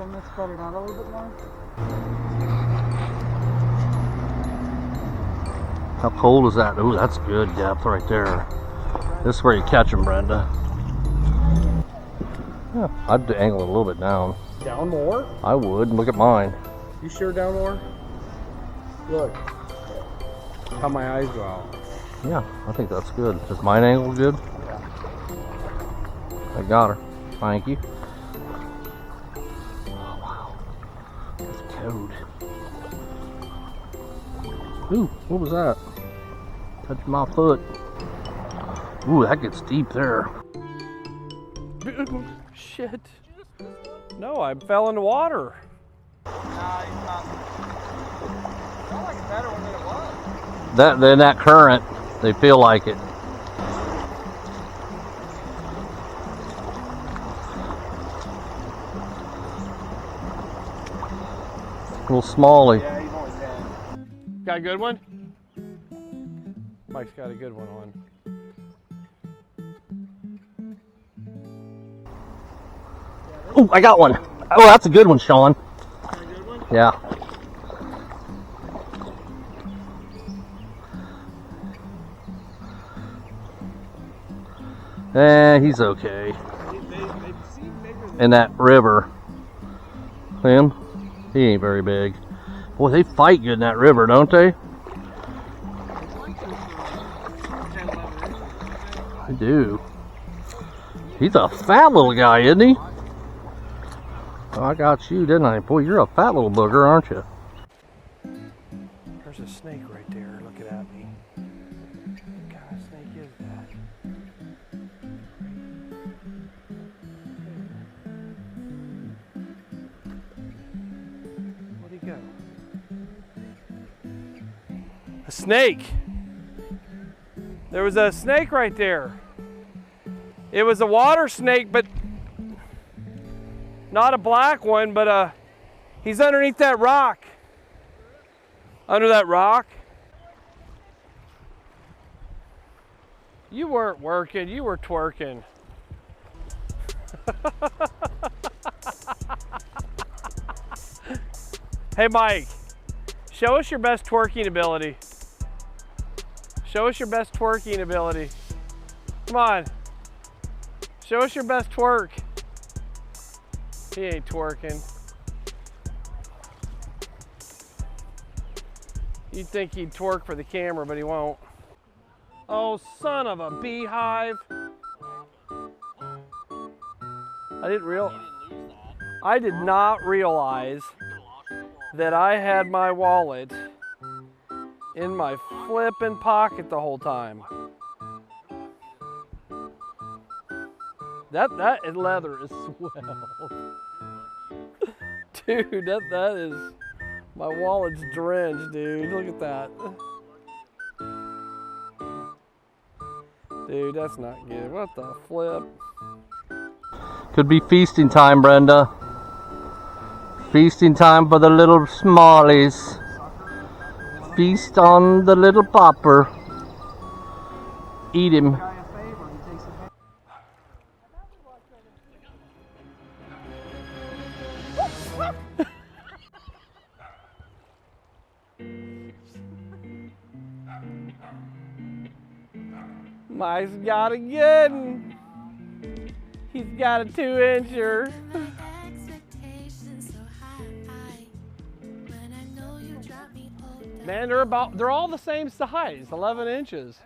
them to spread it out a little bit more. How cold is that? Ooh, that's good depth right there. This is where you catch them, Brenda. Yeah, I'd angle it a little bit down. Down more? I would. Look at mine. You sure down more? Look. How my eyes go out. Yeah, I think that's good. Is mine angle good? Yeah. I got her. Thank you. Oh, wow. That's code. Ooh, what was that? Touched my foot. Ooh, that gets deep there. Shit. No, I fell in the water. Nah, he's not. Felt like a better one than it was. Then that current, they feel like it. Little smallie. Yeah, he's only 10. Got a good one? Mike's got a good one on. Oh, I got one. Oh, that's a good one, Shawn. Got a good one? Yeah. He's okay. They seem bigger than In that river. Him? He ain't very big. Boy, they fight good in that river, don't they? They do. He's a fat little guy, isn't he? Oh, I got you, didn't I? Boy, you're a fat little booger, aren't you? There's a snake right there looking at me. What kind of snake is that? Where'd he go? A snake! There was a snake right there. It was a water snake, but not a black one, but he's underneath that rock. Under that rock. You weren't working, you were twerking. Hey Mike, show us your best twerking ability. Show us your best twerking ability. Come on. Show us your best twerk. He ain't twerking. You'd think he'd twerk for the camera, but he won't. Oh, son of a beehive. I did not realize that I had my wallet in my flippin' pocket the whole time. That leather is swell. Dude, that is, my wallet's drenched, dude. Look at that. Dude, that's not good. What the flip? Could be feasting time, Brenda. Feasting time for the little smallies. Feast on the little popper. Eat him. Mike's got a good one. He's got a 2-incher. Man, they're all the same size, 11 inches.